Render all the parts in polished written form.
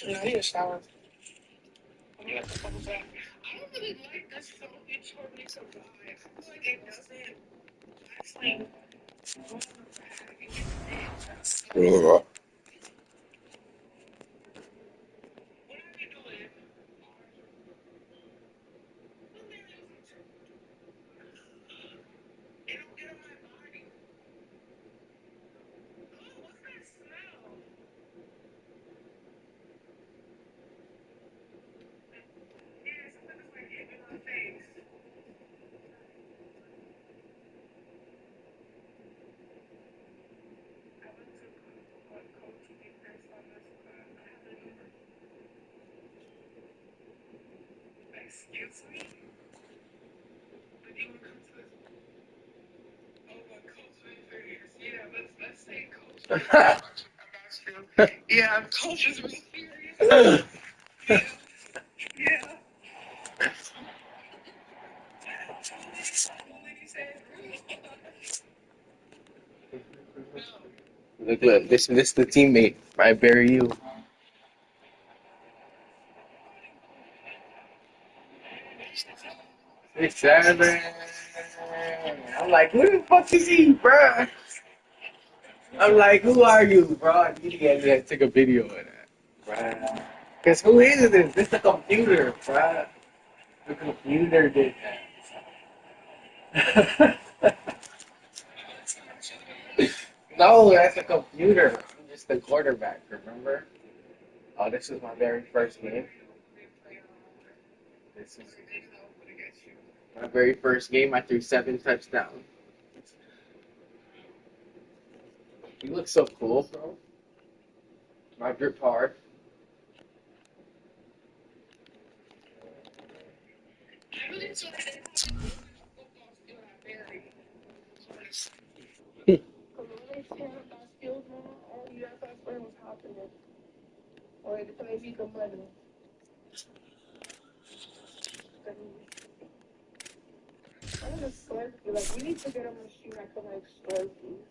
Yeah, I need a shower. When you got the bubble bath. I don't really like this song. It showed me some vibe. I feel like it doesn't. It's like going on the bag and getting it. Ugh. What are we doing? It don't get on my body. Oh, what's that smell? Yeah, something is like hitting my face. I went to coach to get this on this. I have the number. Excuse me? But you want to come to this? Oh, but coach really serious. Yeah, let's say coach really serious. I'm not sure. Yeah, coach is really serious. Yeah, yeah. What did he say? No. Look, this the teammate. I bury you. 6'7". I'm like, who the fuck is he, bruh? I'm like, who are you, bro? You need to take a video of that, bruh. Cause who is this? This the computer, bruh. The computer did that. No, that's a computer. I'm just the quarterback, remember? Oh, this is my very first game. This is my very first game. I threw 7 touchdowns. You look so cool, bro. I grip hard. I really feel like they have football still at Barry. Because when they tear up that field, man, all you have to explain what's happening. Or they play beat the money. I need a Slurpee. Like, we need to get a machine that can make Slurpees.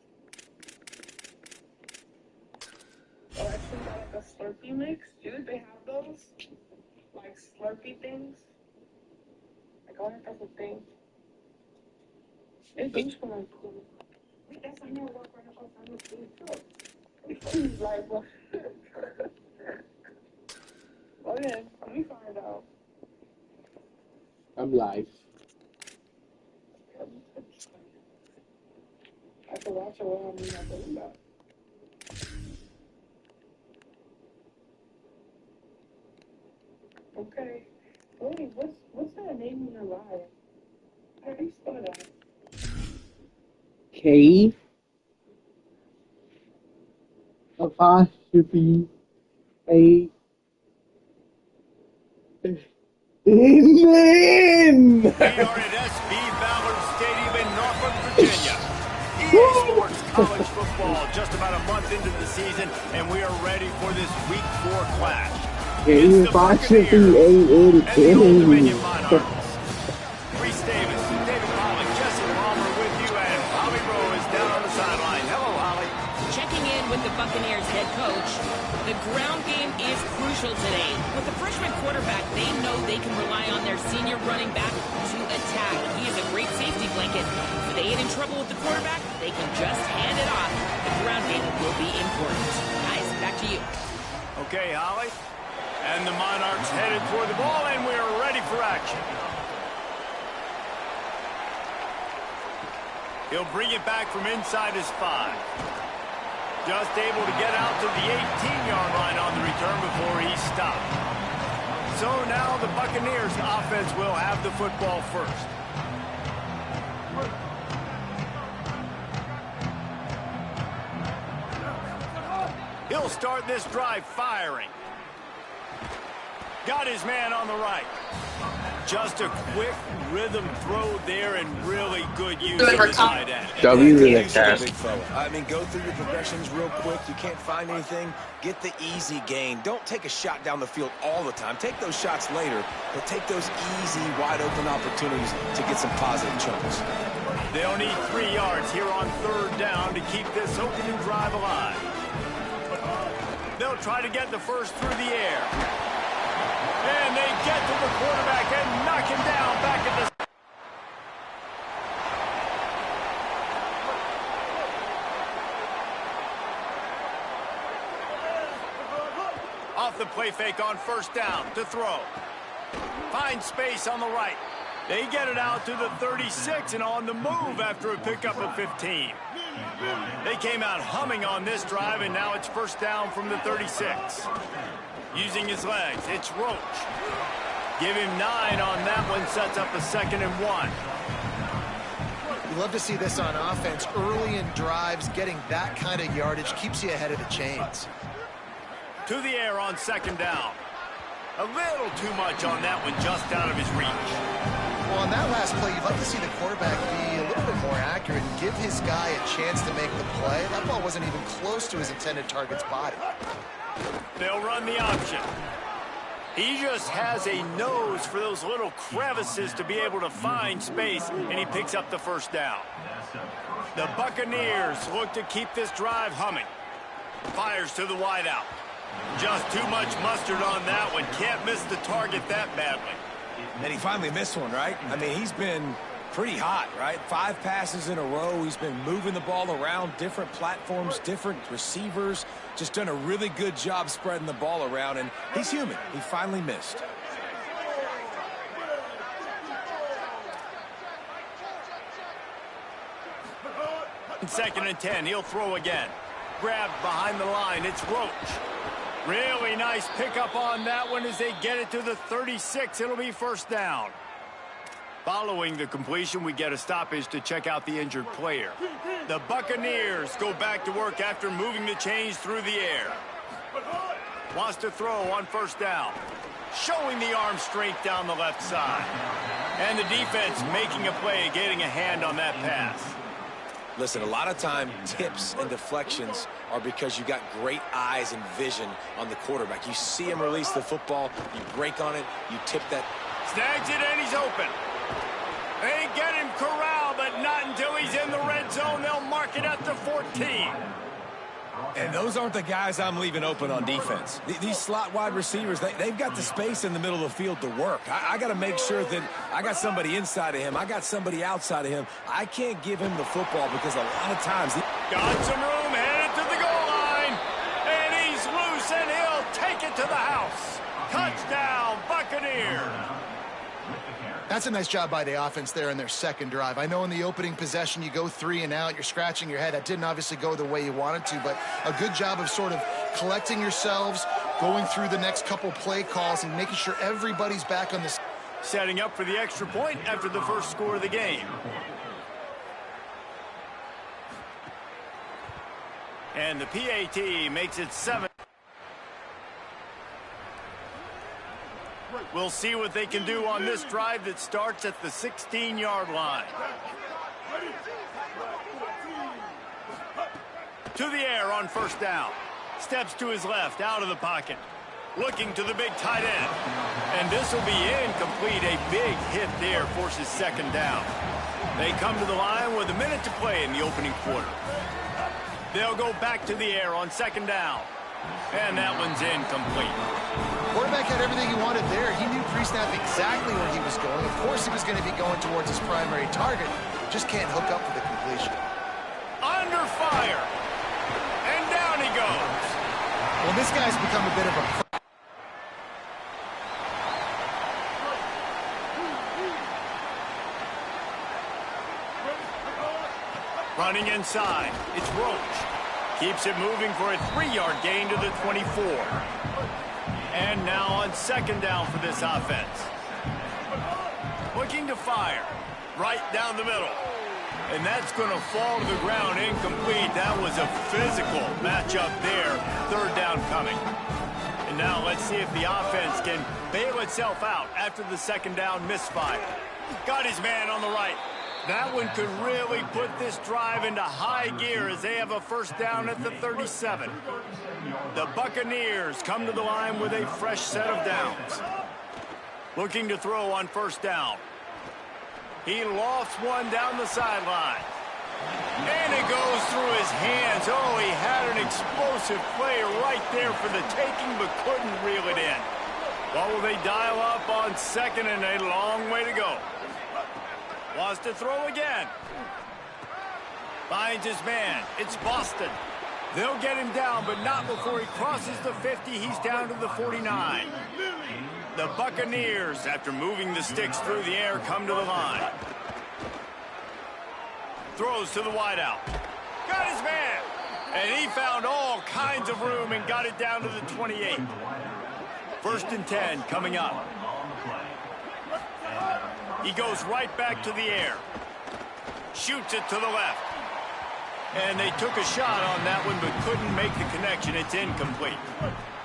Or actually got like a Slurpee mix. Dude, they have those? Like Slurpee things? Like, I wonder if that's a thing. It things for like cool. That's I know work right across on the food too. Like, what? Oh yeah, let me find out. I'm live. I can watch it while I'm not doing that. Okay. Wait, what's that name in your live? How do you spell that? K apostrophe A Amen. We are at SB Ballard Stadium in Norfolk, Virginia. EA Sports College Football just about a month into the season, and we are ready for this Week 4 clash. It's the Buccaneers and the Old Dominion Monarchs. Reese Davis, David Pollock, Jesse Palmer with you, and Holly Rowe is down on the sideline. Hello, Holly. Checking in with the Buccaneers head coach. The ground game is crucial today. With the freshman quarterback, they know they can rely on their senior running back to attack. He is a great safety blanket. If they get in trouble with the quarterback, they can just hand it off. The ground game will be important. Guys, back to you. Okay, Holly. And the Monarchs headed toward the ball, and we're ready for action. He'll bring it back from inside his 5. Just able to get out to the 18-yard line on the return before he stopped. So now the Buccaneers offense will have the football first. He'll start this drive firing. Got his man on the right. Just a quick rhythm throw there and really good use of the tight end. W to the cast. Big fella. I mean, go through your progressions real quick. You can't find anything. Get the easy gain. Don't take a shot down the field all the time. Take those shots later, but take those easy, wide-open opportunities to get some positive chunks. They'll need 3 yards here on 3rd down to keep this opening drive alive. They'll they'll try to get the first through the air. And they get to the quarterback and knock him down back at the... Off the play fake on first down to throw. Finds space on the right. They get it out to the 36 and on the move after a pickup of 15. They came out humming on this drive, and now it's first down from the 36. Using his legs, it's Roach. Give him 9 on that one, sets up a 2nd and 1. You love to see this on offense. Early in drives, getting that kind of yardage keeps you ahead of the chains. To the air on 2nd down. A little too much on that one, just out of his reach. Well, on that last play, you'd like to see the quarterback be a little bit more accurate and give his guy a chance to make the play. That ball wasn't even close to his intended target's body. They'll run the option. He just has a nose for those little crevices to be able to find space, and he picks up the first down. The Buccaneers look to keep this drive humming. Fires to the wideout. Just too much mustard on that one. Can't miss the target that badly. And he finally missed one, right? I mean, he's been pretty hot, right? 5 passes in a row. He's been moving the ball around different platforms, different receivers. Just done a really good job spreading the ball around, and he's human. He finally missed. Second and 10, he'll throw again. Grabbed behind the line, it's Roach. Really nice pickup on that one as they get it to the 36. It'll be first down. Following the completion, we get a stoppage to check out the injured player. The Buccaneers go back to work after moving the chains through the air. Wants to throw on first down. Showing the arm strength down the left side. And the defense making a play, getting a hand on that pass. Listen, a lot of time, tips and deflections are because you got great eyes and vision on the quarterback. You see him release the football, you break on it, you tip that. Snags it and he's open. They get him corralled, but not until he's in the red zone. They'll mark it at the 14. And those aren't the guys I'm leaving open on defense. These slot wide receivers, they've got the space in the middle of the field to work. I got to make sure that I got somebody inside of him. I got somebody outside of him. I can't give him the football because a lot of times... Got some room, headed to the goal line. And he's loose, and he'll take it to the house. Touchdown, Buccaneers. That's a nice job by the offense there in their second drive. I know in the opening possession you go 3 and out, you're scratching your head. That didn't obviously go the way you wanted to, but a good job of sort of collecting yourselves, going through the next couple play calls and making sure everybody's back on the... Setting up for the extra point after the first score of the game. And the PAT makes it 7. We'll see what they can do on this drive that starts at the 16-yard line. To the air on first down. Steps to his left, out of the pocket. Looking to the big tight end. And this will be incomplete. A big hit there forces second down. They come to the line with a minute to play in the opening quarter. They'll go back to the air on second down. And that one's incomplete. Quarterback had everything he wanted there. He knew pre-snap exactly where he was going. Of course he was going to be going towards his primary target. Just can't hook up for the completion. Under fire. And down he goes. Well, this guy's become a bit of a... Running inside. It's Roach. Keeps it moving for a 3-yard gain to the 24. And now on second down for this offense. Looking to fire. Right down the middle. And that's going to fall to the ground incomplete. That was a physical matchup there. Third down coming. And now let's see if the offense can bail itself out after the second down misfire. Got his man on the right. That one could really put this drive into high gear as they have a first down at the 37. The Buccaneers come to the line with a fresh set of downs. Looking to throw on first down. He lofts one down the sideline. And goes through his hands. Oh, he had an explosive play right there for the taking, but couldn't reel it in. What will they dial up on second and a long way to go? Wants to throw again. Finds his man. It's Boston. They'll get him down, but not before he crosses the 50. He's down to the 49. The Buccaneers, after moving the sticks through the air, come to the line. Throws to the wideout. Got his man. And he found all kinds of room and got it down to the 28. 1st and 10 coming up. He goes right back to the air. Shoots it to the left. And they took a shot on that one, but couldn't make the connection. It's incomplete.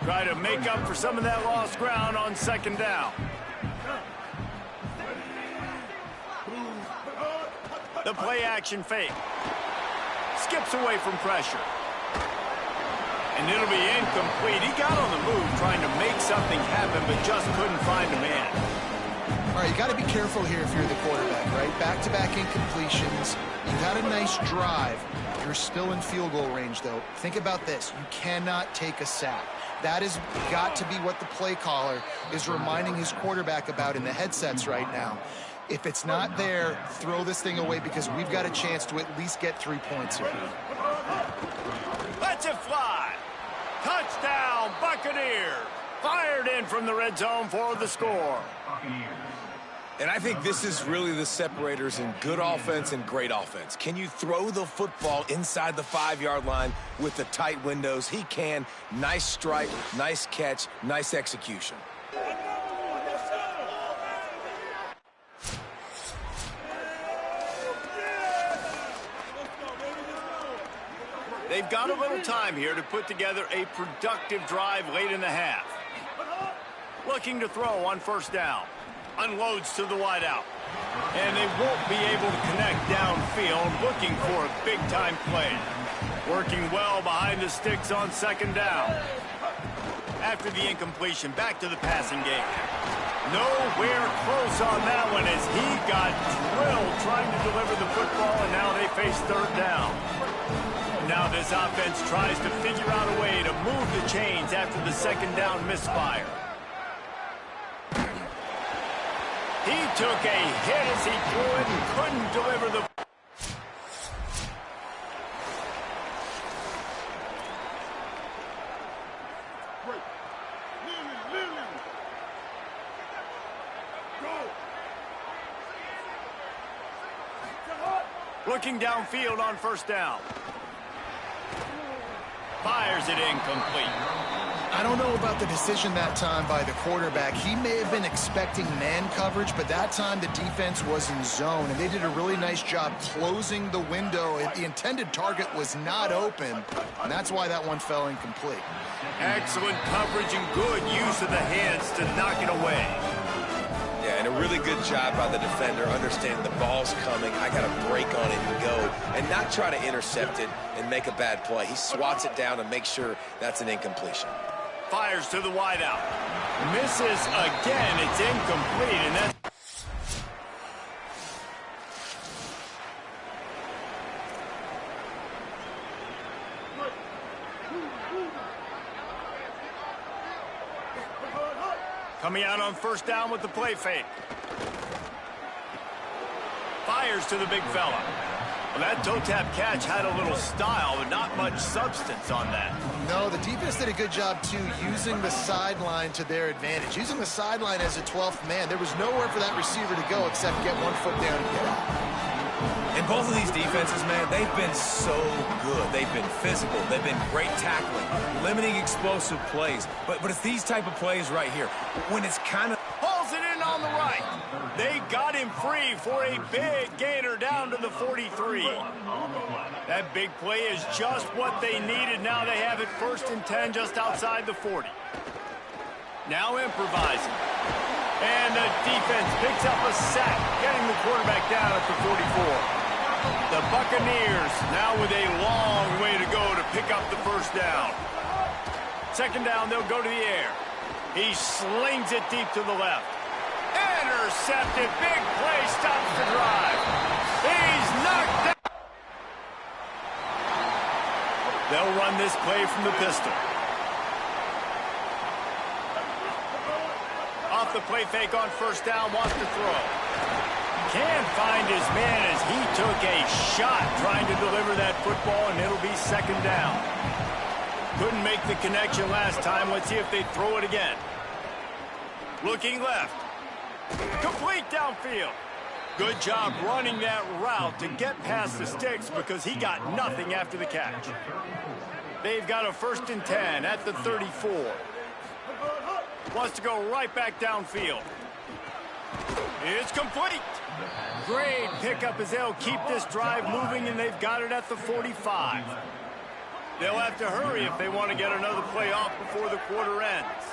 Try to make up for some of that lost ground on 2nd down. The play action fake. Skips away from pressure. And it'll be incomplete. He got on the move trying to make something happen, but just couldn't find a man. All right, you got to be careful here if you're the quarterback, right? Back-to-back incompletions. You got a nice drive. You're still in field goal range, though. Think about this. You cannot take a sack. That has got to be what the play caller is reminding his quarterback about in the headsets right now. If it's not there, throw this thing away because we've got a chance to at least get 3 points here. Lets it fly. Touchdown, Buccaneers. Fired in from the red zone for the score. And I think this is really the separators in good offense and great offense. Can you throw the football inside the 5-yard line with the tight windows? He can. Nice strike, nice catch, nice execution. They've got a little time here to put together a productive drive late in the half. Looking to throw on 1st down. Unloads to the wideout. And they won't be able to connect downfield, looking for a big-time play. Working well behind the sticks on 2nd down. After the incompletion, back to the passing game. Nowhere close on that one as he got drilled trying to deliver the football, and now they face 3rd down. Now this offense tries to figure out a way to move the chains after the 2nd down misfire. He took a hit as he threw it and couldn't deliver the... Looking downfield on 1st down. Fires it incomplete. I don't know about the decision that time by the quarterback. He may have been expecting man coverage, but that time the defense was in zone, and they did a really nice job closing the window. The intended target was not open, and that's why that one fell incomplete. Excellent coverage and good use of the hands to knock it away. Yeah, and a really good job by the defender, understanding the ball's coming, I got to break on it and go, and not try to intercept it and make a bad play. He swats it down and makes sure that's an incompletion. Fires to the wideout. Misses again. It's incomplete, and that's... Coming out on 1st down with the play fake. Fires to the big fella. Well, that toe tap catch had a little style, but not much substance on that. No, the defense did a good job, too, using the sideline to their advantage. Using the sideline as a 12th man. There was nowhere for that receiver to go except get 1 foot down and get out. And both of these defenses, man, they've been so good. They've been physical. They've been great tackling, limiting explosive plays. But it's these type of plays right here when it's kind of... Pulls it in on the right. They got him free for a big gainer down to the 43. That big play is just what they needed. Now they have it 1st and 10 just outside the 40. Now improvising. And the defense picks up a sack, getting the quarterback down at the 44. The Buccaneers now with a long way to go to pick up the 1st down. 2nd down, they'll go to the air. He slings it deep to the left. Intercepted. Big play stops the drive. He's knocked down. They'll run this play from the pistol. Off the play fake on first down, wants to throw. Can't find his man as he took a shot trying to deliver that football, and it'll be second down. Couldn't make the connection last time. Let's see if they throw it again. Looking left. Complete downfield. Good job running that route to get past the sticks because he got nothing after the catch. They've got a 1st and 10 at the 34. Wants to go right back downfield. It's complete. Great pickup as they'll keep this drive moving, and they've got it at the 45. They'll have to hurry if they want to get another play off before the quarter ends.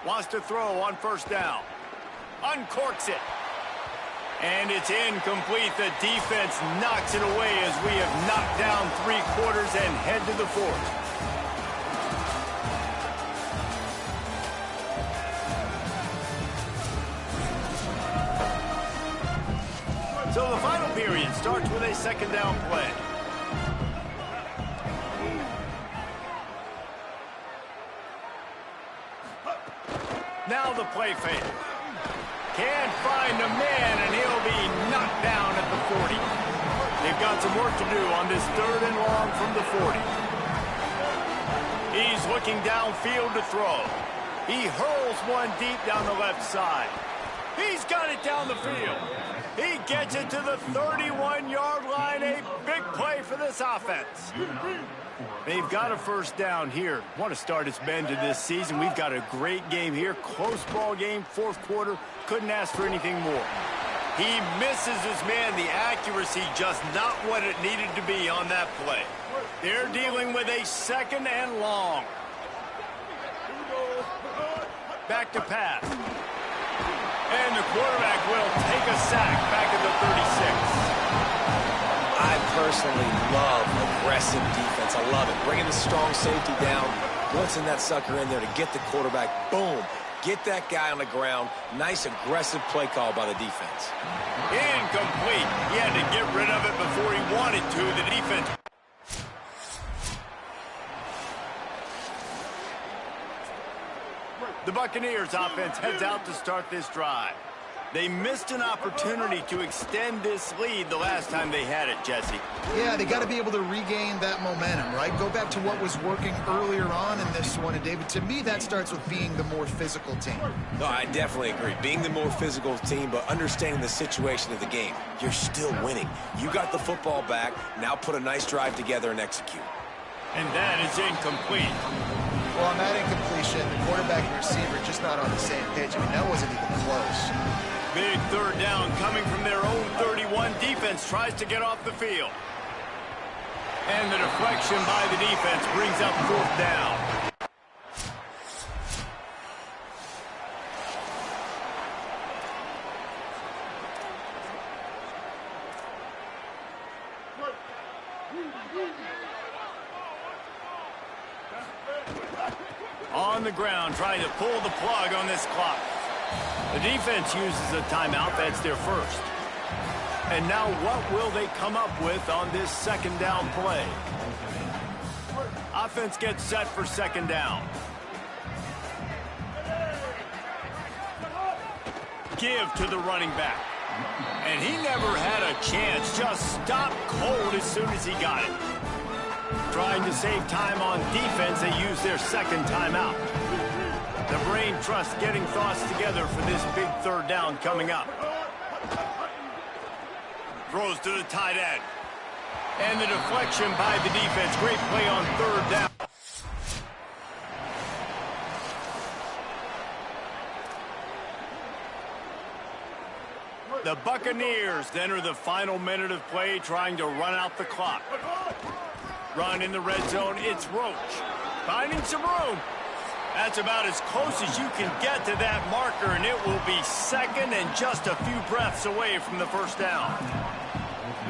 Wants to throw on first down. Uncorks it. And it's incomplete. The defense knocks it away as we have knocked down 3 quarters and head to the 4th. So the final period starts with a second down play. Now the play fake. Can't find a man, and he'll be knocked down at the 40. They've got some work to do on this 3rd and long from the 40. He's looking downfield to throw. He hurls one deep down the left side. He's got it down the field. He gets it to the 31-yard line. A big play for this offense. They've got a first down here. Want to start its bend to this season. We've got a great game here. Close ball game, 4th quarter. Couldn't ask for anything more. He misses his man. The accuracy just not what it needed to be on that play. They're dealing with a 2nd and long. Back to pass. And the quarterback will take a sack back at the 36. I personally love aggressive defense. I love it. Bringing the strong safety down, blitzing that sucker in there to get the quarterback. Boom. Get that guy on the ground. Nice aggressive play call by the defense. Incomplete. He had to get rid of it before he wanted to. The defense. The Buccaneers offense heads out to start this drive. They missed an opportunity to extend this lead the last time they had it, Jesse. Yeah, they got to be able to regain that momentum, right? Go back to what was working earlier on in this one. And, David, to me, that starts with being the more physical team. No, I definitely agree. Being the more physical team, but understanding the situation of the game. You're still winning. You got the football back. Now put a nice drive together and execute. And that is incomplete. Well, on that incompletion, the quarterback and receiver just not on the same page. I mean, that wasn't even close. Big 3rd down coming from their own 31. Defense tries to get off the field. And the deflection by the defense brings up 4th down. On the ground, trying to pull the plug on this clock. The defense uses a timeout. That's their first. And now what will they come up with on this 2nd down play? Offense gets set for 2nd down. Give to the running back. And he never had a chance. Just stopped cold as soon as he got it. Trying to save time on defense, they use their 2nd timeout. The brain trust getting thoughts together for this big 3rd down coming up. Throws to the tight end. And the deflection by the defense. Great play on 3rd down. The Buccaneers enter the final minute of play, trying to run out the clock. Run in the red zone. It's Roach. Finding some room. That's about as close as you can get to that marker, and it will be 2nd and just a few breaths away from the 1st down.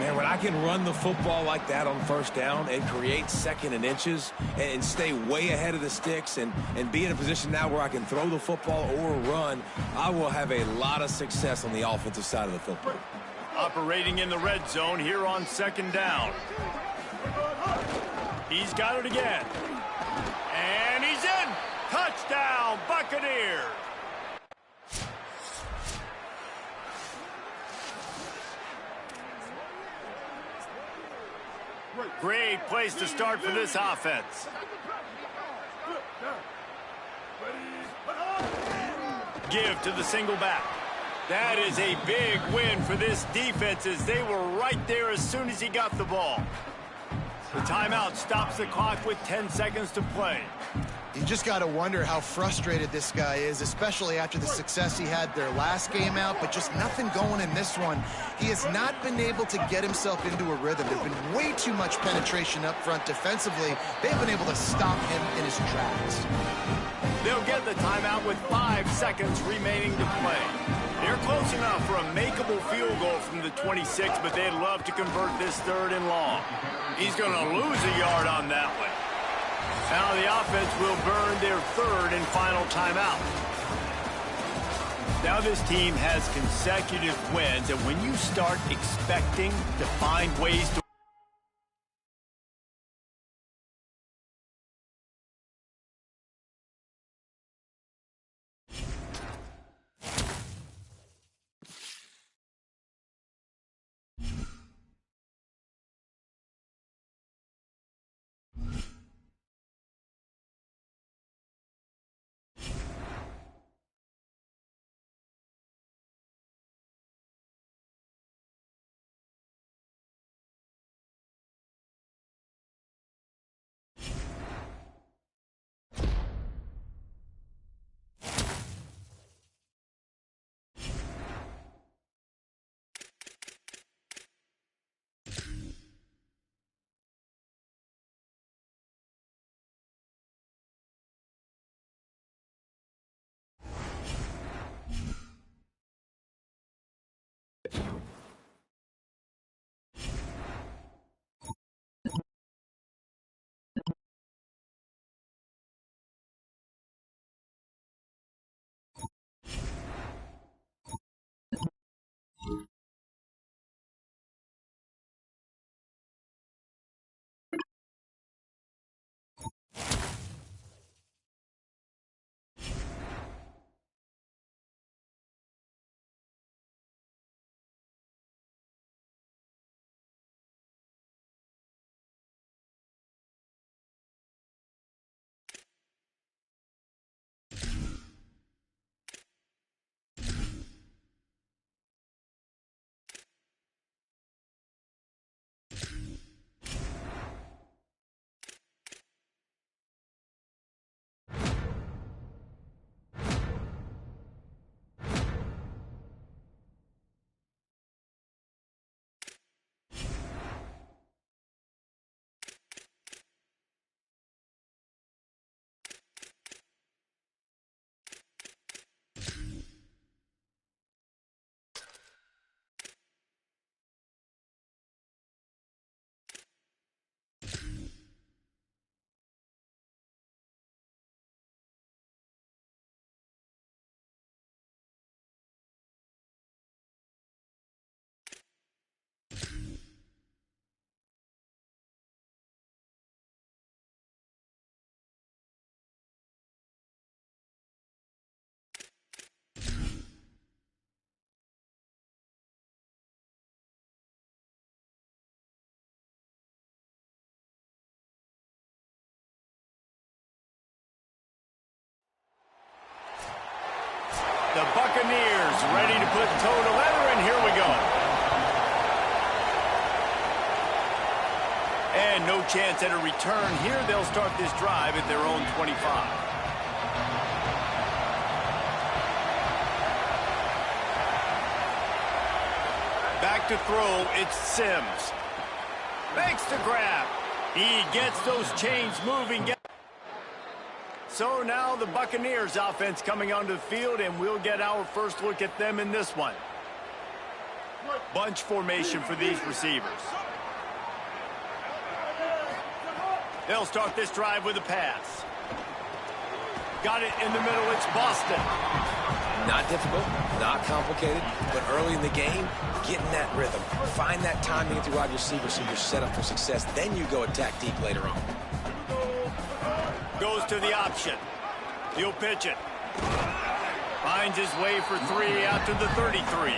Man, when I can run the football like that on 1st down and create 2nd and inches and stay way ahead of the sticks and be in a position now where I can throw the football or run, I will have a lot of success on the offensive side of the football. Operating in the red zone here on 2nd down. He's got it again. And he's in. Touchdown, Buccaneers. Great place to start for this offense. Give to the single back. That is a big win for this defense as they were right there as soon as he got the ball. The timeout stops the clock with 10 seconds to play. You just got to wonder how frustrated this guy is, especially after the success he had their last game out, but just nothing going in this one. He has not been able to get himself into a rhythm. There's been way too much penetration up front defensively. They've been able to stop him in his tracks. They'll get the timeout with 5 seconds remaining to play. They're close enough for a makeable field goal from the 26, but they'd love to convert this 3rd and long. He's going to lose a yard on that one. Now the offense will burn their 3rd and final timeout. Now this team has consecutive wins, and when you start expecting to find ways to the Buccaneers ready to put toe to leather, and here we go. And no chance at a return here. They'll start this drive at their own 25. Back to throw, it's Sims. Makes the grab. He gets those chains moving. So now the Buccaneers offense coming onto the field, and we'll get our first look at them in this one. Bunch formation for these receivers. They'll start this drive with a pass. Got it in the middle. It's Boston. Not difficult, not complicated, but early in the game, get in that rhythm. Find that timing at the wide receiver so you're set up for success. Then you go attack deep later on. Goes to the option. He'll pitch it. Finds his way for 3 out to the 33.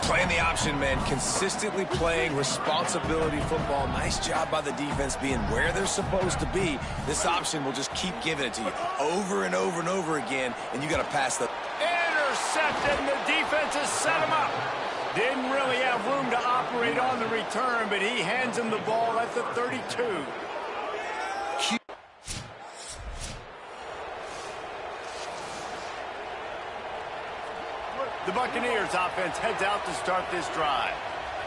Playing the option, man. Consistently playing responsibility football. Nice job by the defense being where they're supposed to be. This option will just keep giving it to you over and over and over again, and you got to pass the... Intercepted, and the defense has set him up. Didn't really have room to operate on the return, but he hands him the ball at the 32. The Buccaneers offense heads out to start this drive.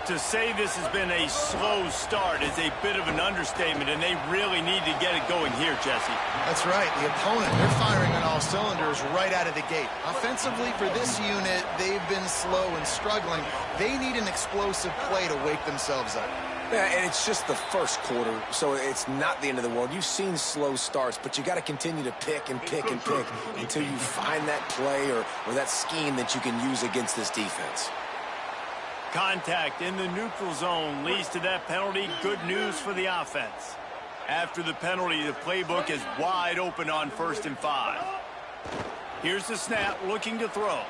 To say this has been a slow start is a bit of an understatement, and they really need to get it going here, Jesse. That's right. The opponent, they're firing on all cylinders right out of the gate. Offensively, for this unit, they've been slow and struggling. They need an explosive play to wake themselves up. Yeah, and it's just the first quarter, so it's not the end of the world. You've seen slow starts, but you got to continue to pick and pick and pick until you find that play or that scheme that you can use against this defense. Contact in the neutral zone leads to that penalty. Good news for the offense. After the penalty, the playbook is wide open on 1st and 5. Here's the snap, looking to throw.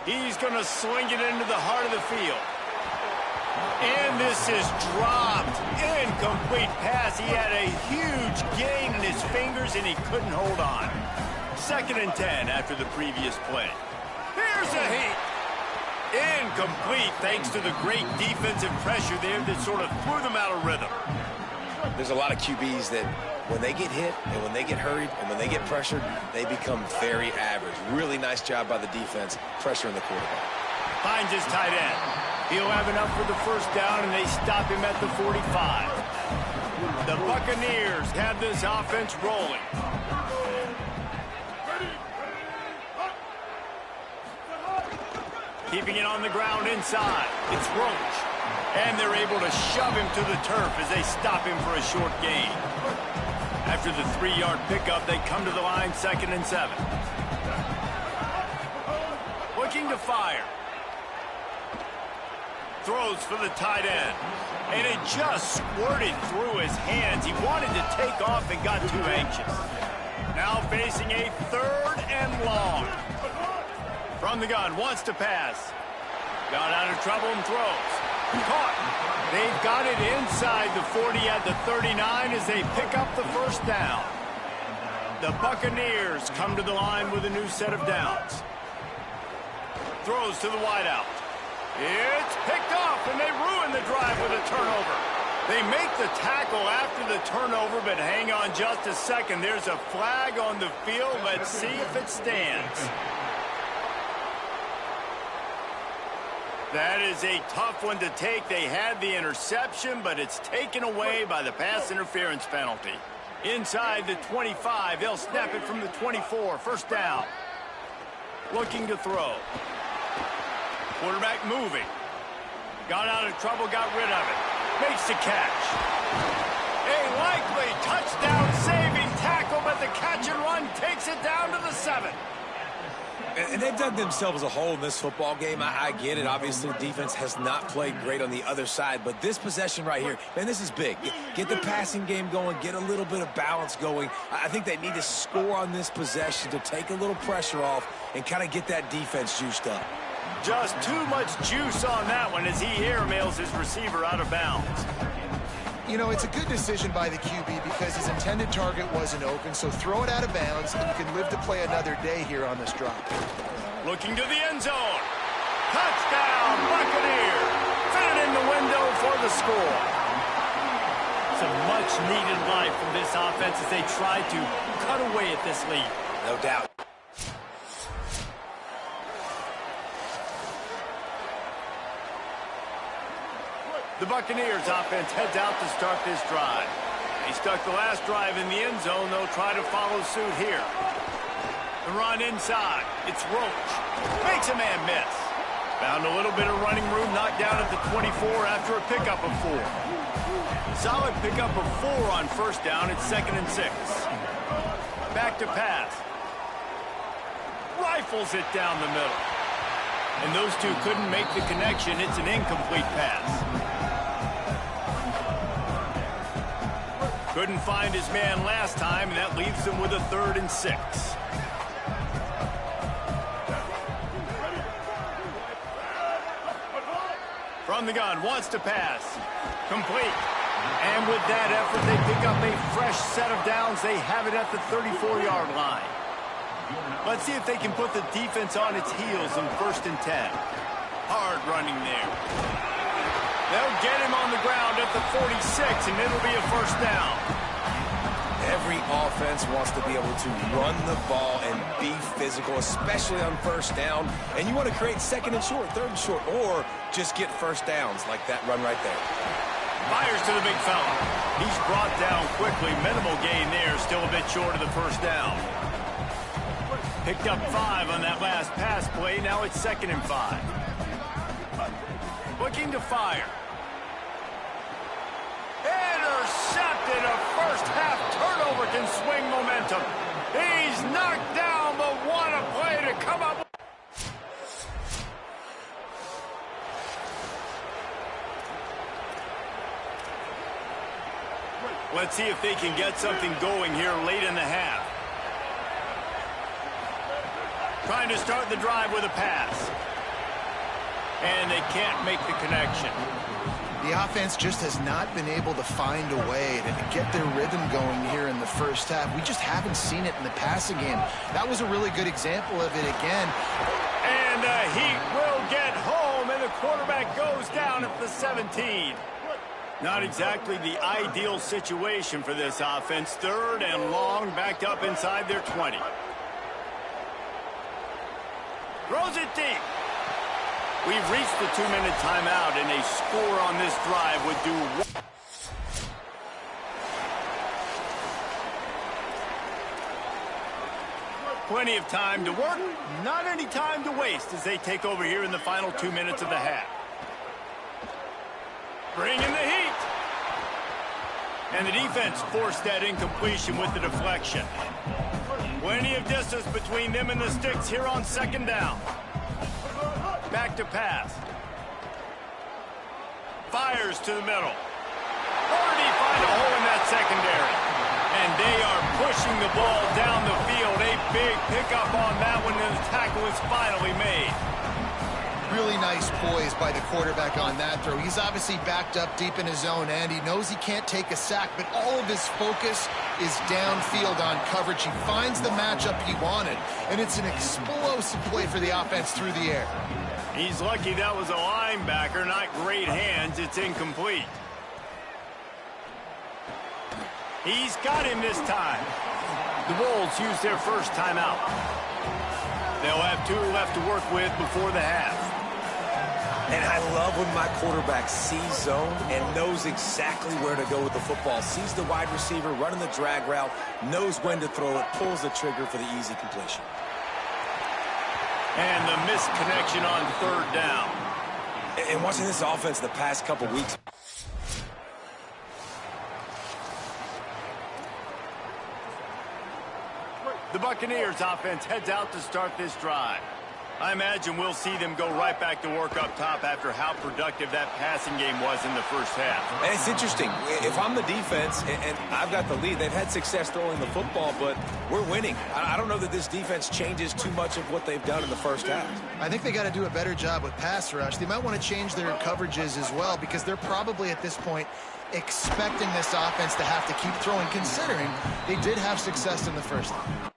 He's going to swing it into the heart of the field. And this is dropped. Incomplete pass. He had a huge gain in his fingers, and he couldn't hold on. 2nd and 10 after the previous play. Here's a heat. Incomplete thanks to the great defensive pressure there that sort of threw them out of rhythm. There's a lot of QBs that when they get hit and when they get hurried and when they get pressured, they become very average. Really nice job by the defense pressuring the quarterback. Finds his tight end. He'll have enough for the 1st down, and they stop him at the 45. The Buccaneers have this offense rolling. Keeping it on the ground inside. It's Roach. And they're able to shove him to the turf as they stop him for a short gain. After the 3-yard pickup, they come to the line 2nd and 7. Looking to fire. Throws for the tight end. And it just squirted through his hands. He wanted to take off and got too anxious. Now facing a 3rd and long. From the gun, wants to pass. Got out of trouble and throws. Caught. They've got it inside the 40 at the 39 as they pick up the 1st down. The Buccaneers come to the line with a new set of downs. Throws to the wideout. It's picked off, and they ruin the drive with a turnover. They make the tackle after the turnover, but hang on just a second. There's a flag on the field. Let's see if it stands. That is a tough one to take. They had the interception, but it's taken away by the pass interference penalty. Inside the 25, they'll snap it from the 24. 1st down. Looking to throw. Quarterback moving. Got out of trouble, got rid of it. Makes the catch. A likely touchdown-saving tackle, but the catch and run takes it down to the 7. And they've dug themselves a hole in this football game. I get it. Obviously, defense has not played great on the other side. But this possession right here, man, this is big. Get the passing game going. Get a little bit of balance going. I think they need to score on this possession to take a little pressure off and kind of get that defense juiced up. Just too much juice on that one as he airmails his receiver out of bounds. You know, it's a good decision by the QB because his intended target wasn't open, so throw it out of bounds, and you can live to play another day here on this drive. Looking to the end zone. Touchdown, Buccaneers. Fit it in the window for the score. Some much-needed life from this offense as they try to cut away at this lead. No doubt. The Buccaneers offense heads out to start this drive. They stuck the last drive in the end zone. They'll try to follow suit here. The run inside. It's Roach. Makes a man miss. Found a little bit of running room, knocked down at the 24 after a pickup of 4. Solid pickup of 4 on 1st down. It's 2nd and 6. Back to pass. Rifles it down the middle. And those two couldn't make the connection. It's an incomplete pass. Couldn't find his man last time, and that leaves him with a 3rd and 6. From the gun, wants to pass. Complete. And with that effort, they pick up a fresh set of downs. They have it at the 34-yard line. Let's see if they can put the defense on its heels in 1st and 10. Hard running there. They'll get him on the ground at the 46, and it'll be a 1st down. Every offense wants to be able to run the ball and be physical, especially on 1st down. And you want to create 2nd and short, 3rd and short, or just get 1st downs like that run right there. Fires to the big fella. He's brought down quickly. Minimal gain there, still a bit short of the 1st down. Picked up 5 on that last pass play. Now it's 2nd and 5. Looking to fire. Intercepted. A first-half turnover can swing momentum. He's knocked down, but what a play to come up with. Let's see if they can get something going here late in the half. Trying to start the drive with a pass. And they can't make the connection. The offense just has not been able to find a way to get their rhythm going here in the 1st half. We just haven't seen it in the passing game. That was a really good example of it again. And the Heat will get home, and the quarterback goes down at the 17. Not exactly the ideal situation for this offense. 3rd and long, backed up inside their 20. Throws it deep. We've reached the 2-minute timeout, and a score on this drive would do one. Plenty of time to work, not any time to waste as they take over here in the final 2 minutes of the half. Bring in the heat. And the defense forced that incompletion with the deflection. Plenty of distance between them and the sticks here on 2nd down. Back to pass. Fires to the middle. Or did he find a hole in that secondary? And they are pushing the ball down the field. A big pickup on that one, and the tackle is finally made. Really nice poise by the quarterback on that throw. He's obviously backed up deep in his own end. He knows he can't take a sack, but all of his focus is downfield on coverage. He finds the matchup he wanted, and it's an explosive play for the offense through the air. He's lucky that was a linebacker, not great hands. It's incomplete. He's got him this time. The Wolves use their 1st timeout. They'll have 2 left to work with before the half. And I love when my quarterback sees zone and knows exactly where to go with the football. Sees the wide receiver running the drag route, knows when to throw it, pulls the trigger for the easy completion. And the missed connection on 3rd down. And watching this offense the past couple weeks. The Buccaneers offense heads out to start this drive. I imagine we'll see them go right back to work up top after how productive that passing game was in the 1st half. And it's interesting. If I'm the defense and I've got the lead, they've had success throwing the football, but we're winning. I don't know that this defense changes too much of what they've done in the 1st half. I think they got to do a better job with pass rush. They might want to change their coverages as well, because they're probably at this point expecting this offense to have to keep throwing, considering they did have success in the 1st half.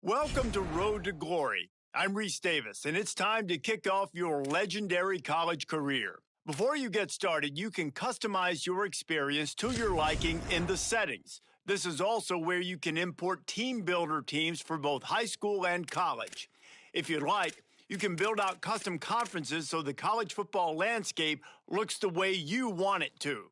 Welcome to Road to Glory. I'm Reese Davis, and it's time to kick off your legendary college career. Before you get started, you can customize your experience to your liking in the settings. This is also where you can import team builder teams for both high school and college. If you'd like, you can build out custom conferences so the college football landscape looks the way you want it to.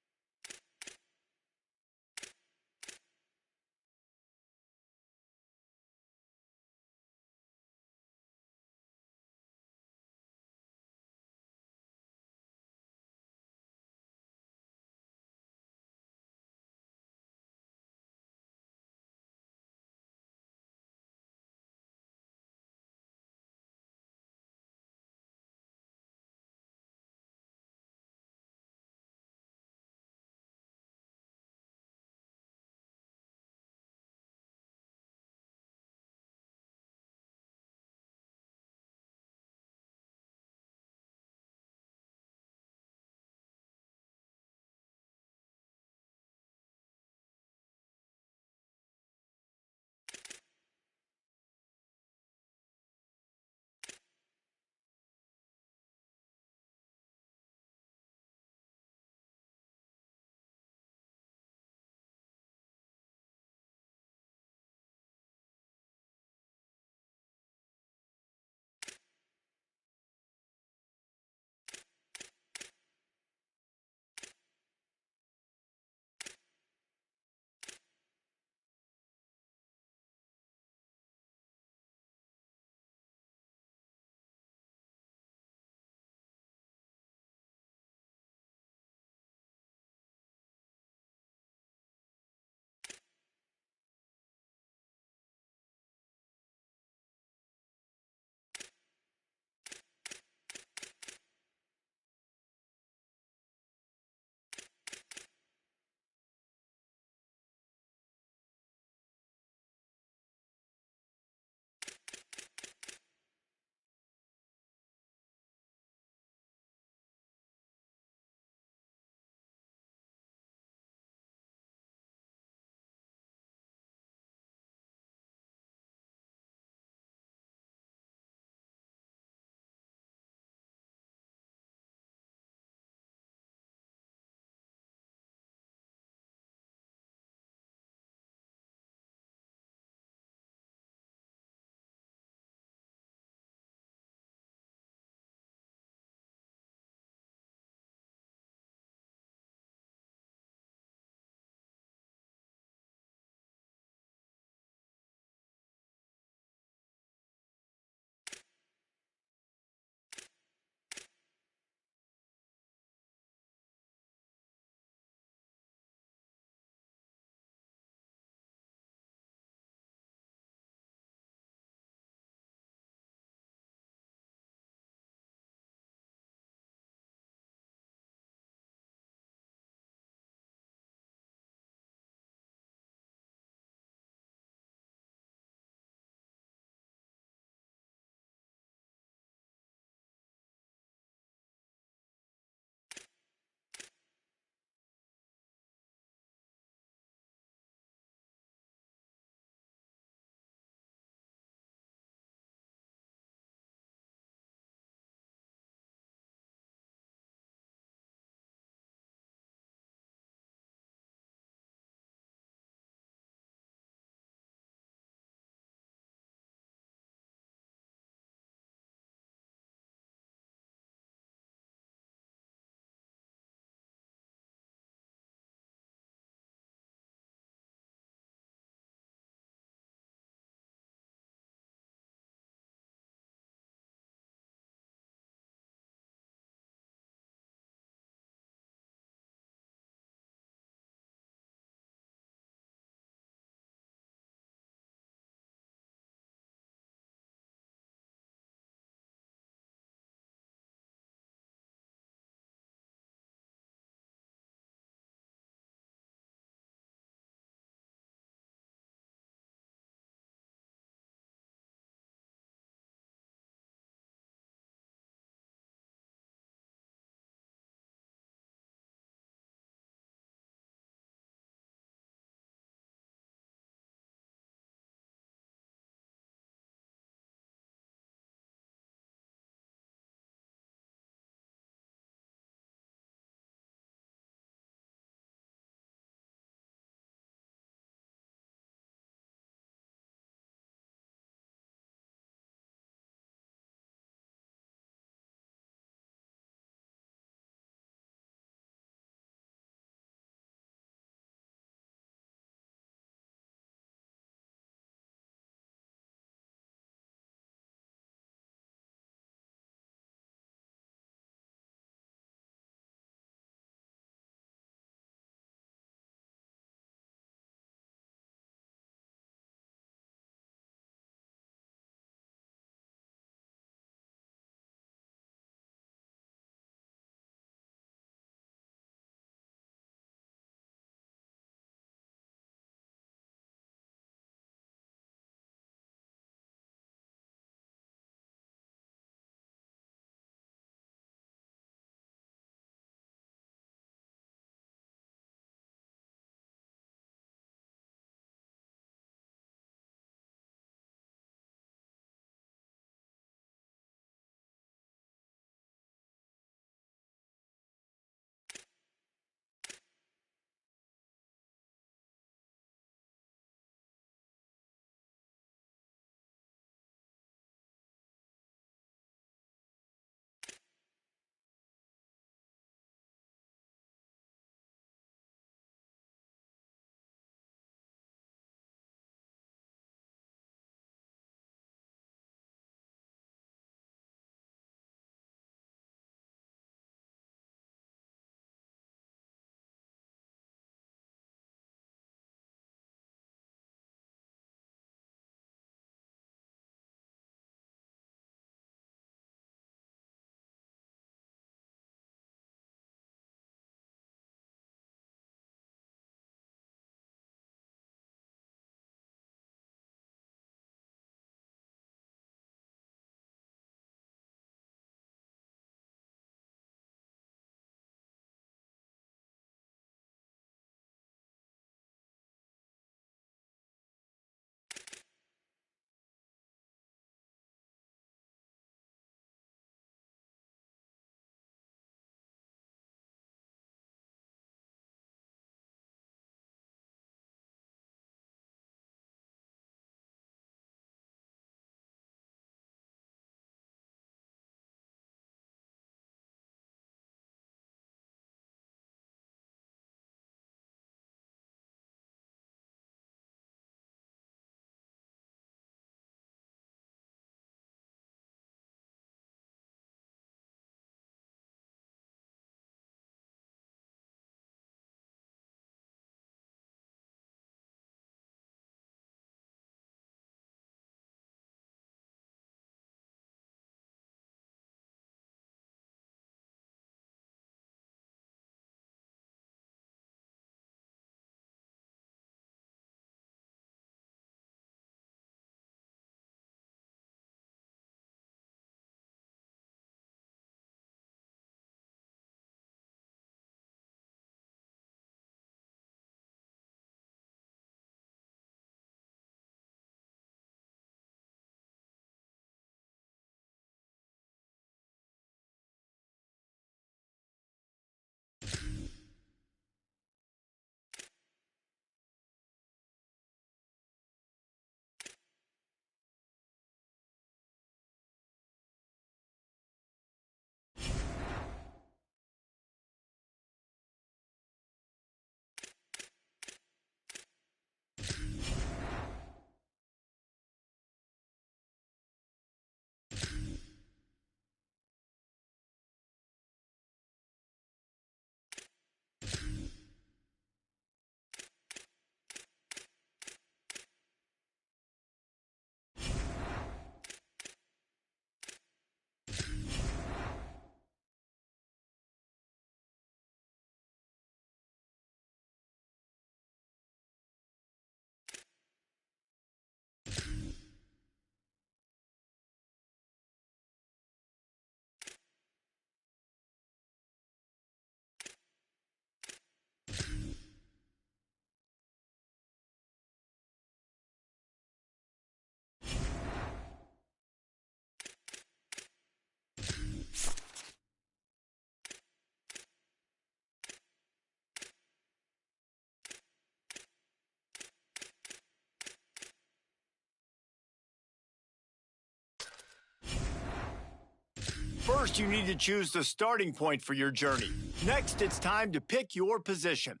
First, you need to choose the starting point for your journey. Next, it's time to pick your position.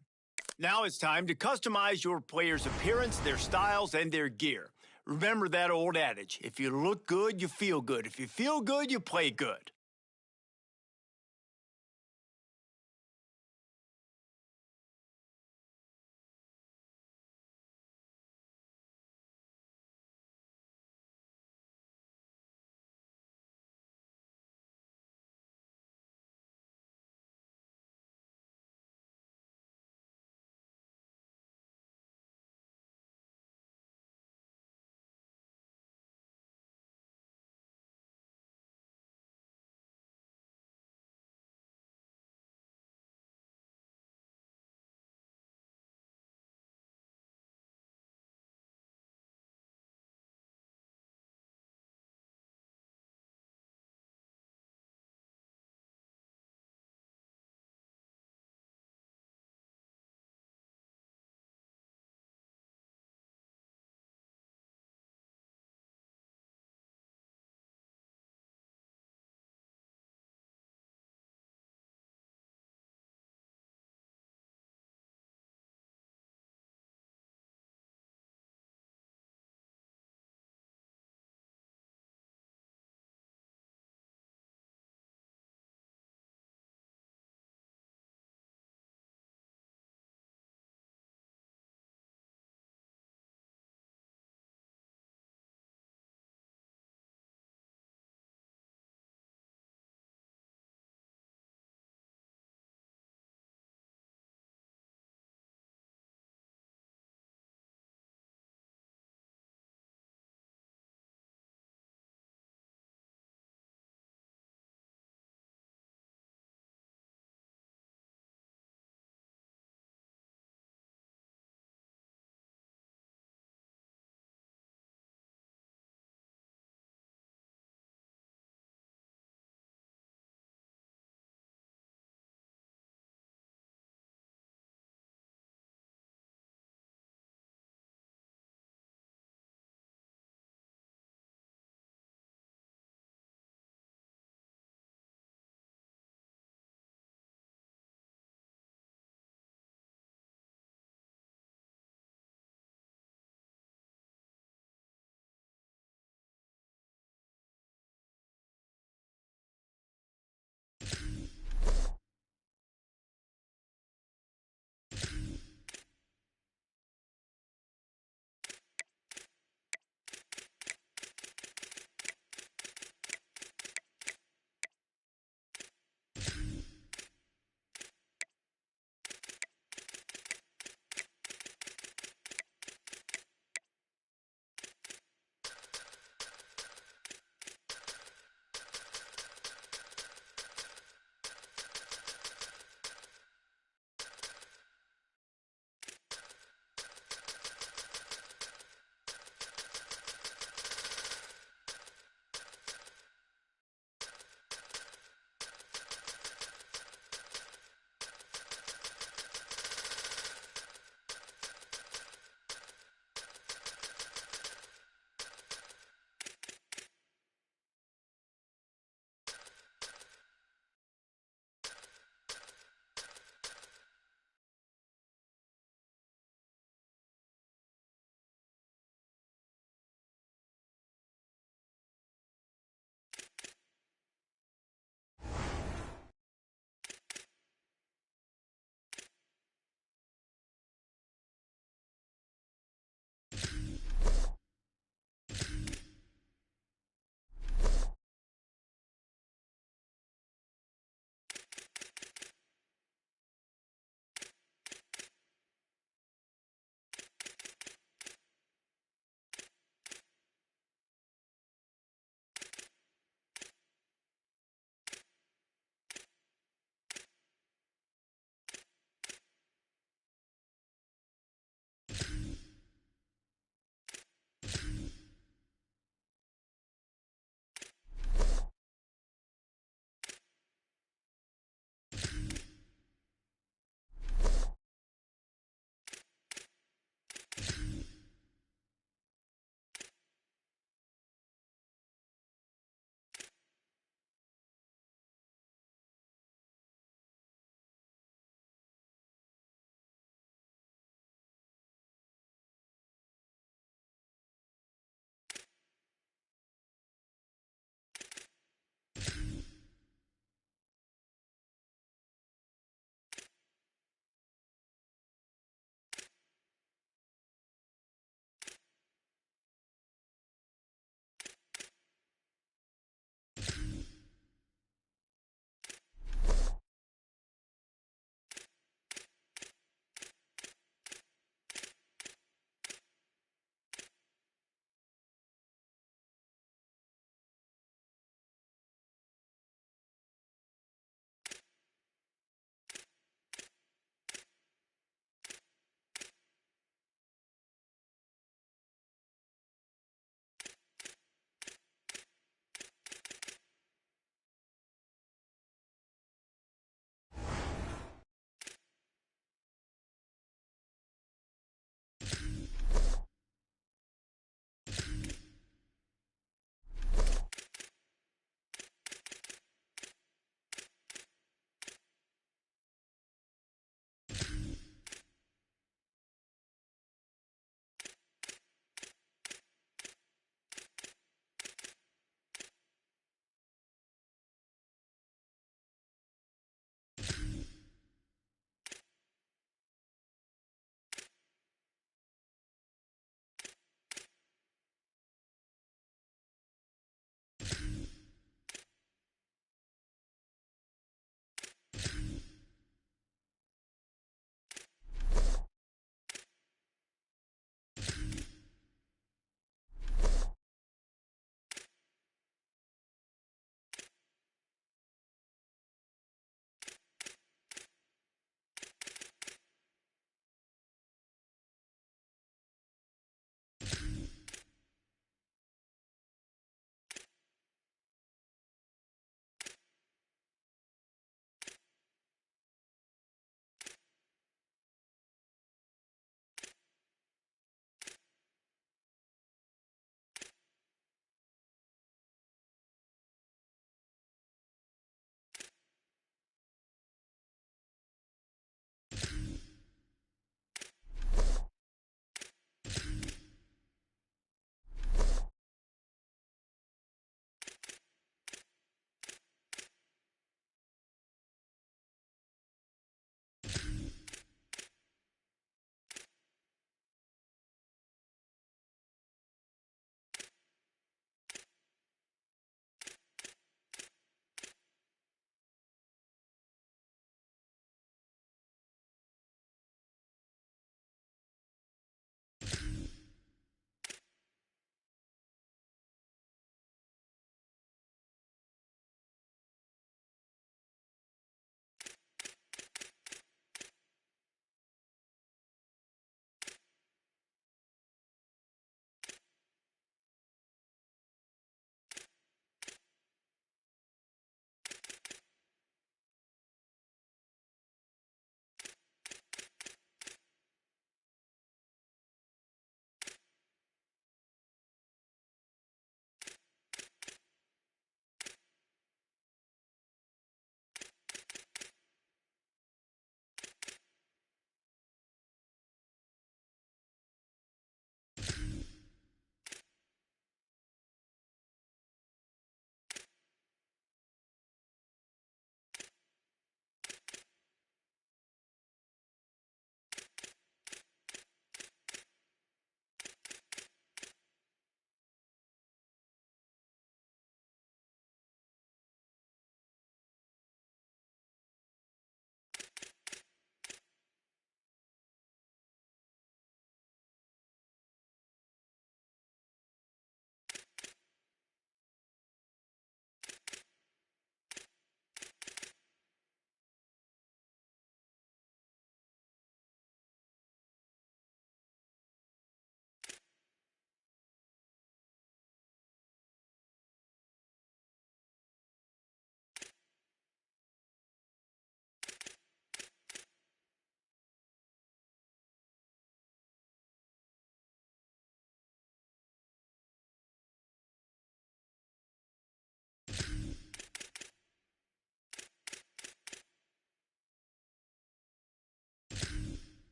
Now it's time to customize your player's appearance, their styles, and their gear. Remember that old adage, if you look good, you feel good. If you feel good, you play good.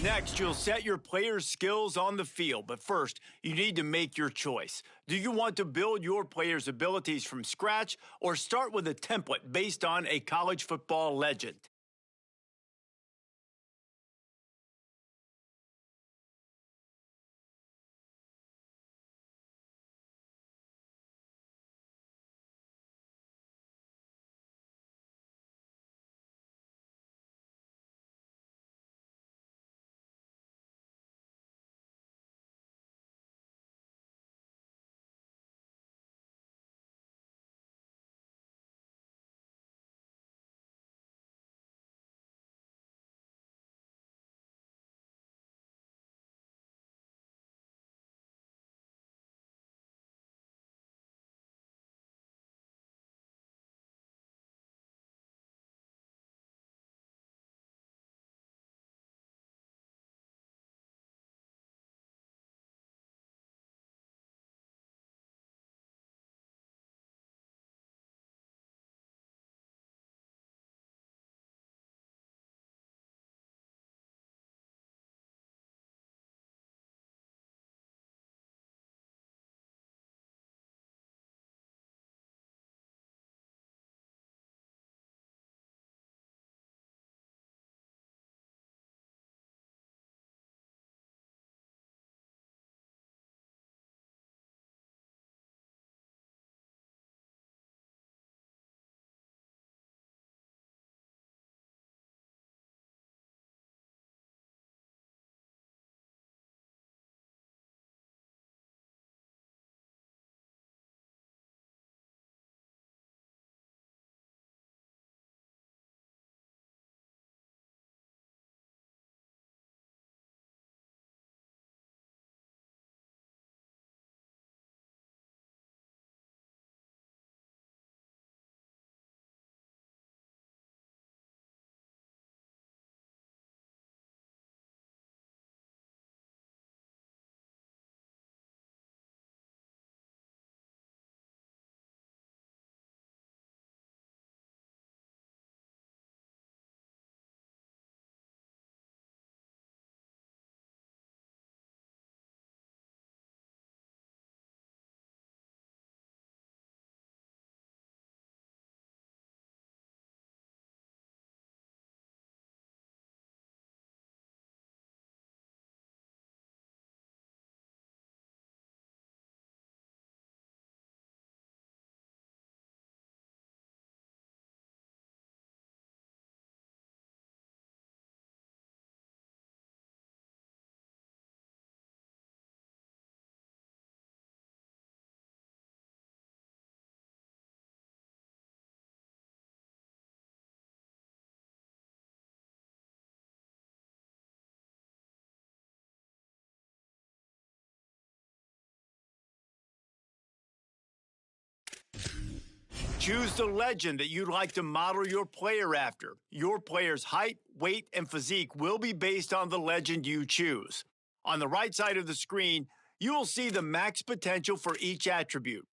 Next, you'll set your players' skills on the field, but first, you need to make your choice. Do you want to build your players' abilities from scratch or start with a template based on a college football legend? Choose the legend that you'd like to model your player after. Your player's height, weight, and physique will be based on the legend you choose. On the right side of the screen, you will see the max potential for each attribute.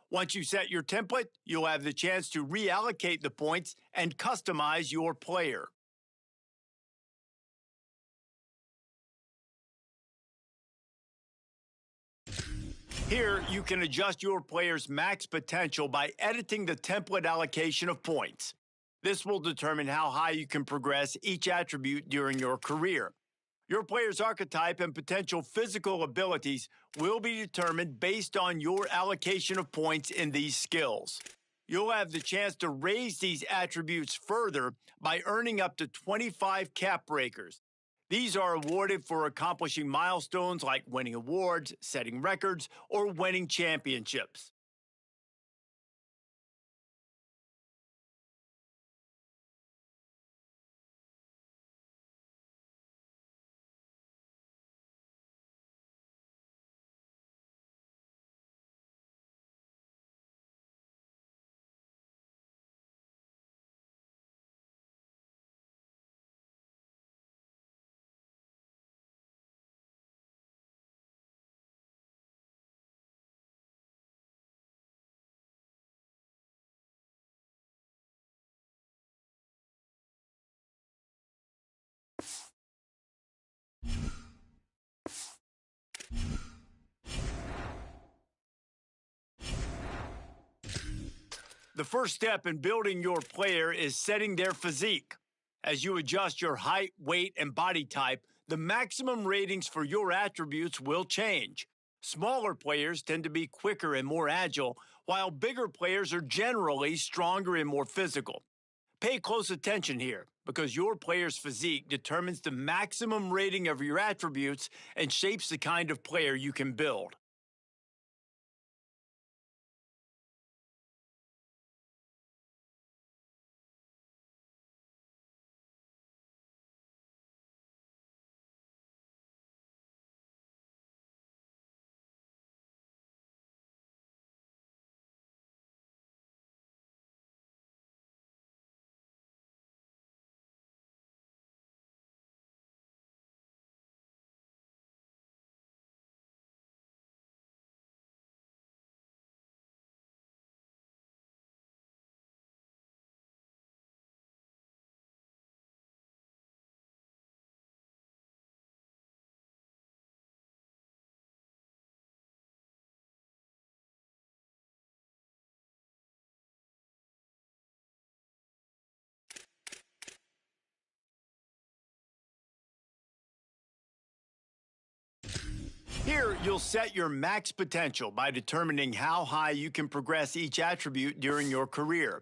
Once you set your template, you'll have the chance to reallocate the points and customize your player. Here, you can adjust your player's max potential by editing the template allocation of points. This will determine how high you can progress each attribute during your career. Your player's archetype and potential physical abilities will be determined based on your allocation of points in these skills. You'll have the chance to raise these attributes further by earning up to 25 cap breakers. These are awarded for accomplishing milestones like winning awards, setting records, or winning championships. The first step in building your player is setting their physique. As you adjust your height, weight, and body type, the maximum ratings for your attributes will change. Smaller players tend to be quicker and more agile, while bigger players are generally stronger and more physical. Pay close attention here, because your player's physique determines the maximum rating of your attributes and shapes the kind of player you can build. Here, you'll set your max potential by determining how high you can progress each attribute during your career.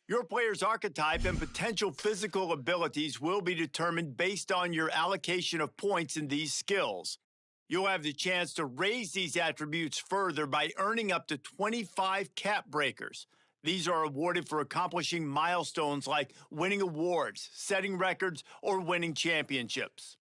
Your player's archetype and potential physical abilities will be determined based on your allocation of points in these skills. You'll have the chance to raise these attributes further by earning up to 25 cap breakers. These are awarded for accomplishing milestones like winning awards, setting records, or winning championships.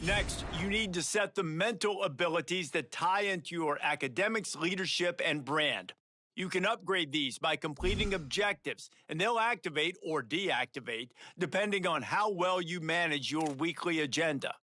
Next, you need to set the mental abilities that tie into your academics, leadership, and brand. You can upgrade these by completing objectives, and they'll activate or deactivate depending on how well you manage your weekly agenda.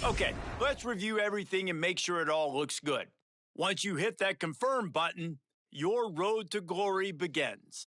Okay, let's review everything and make sure it all looks good. Once you hit that confirm button, your road to glory begins.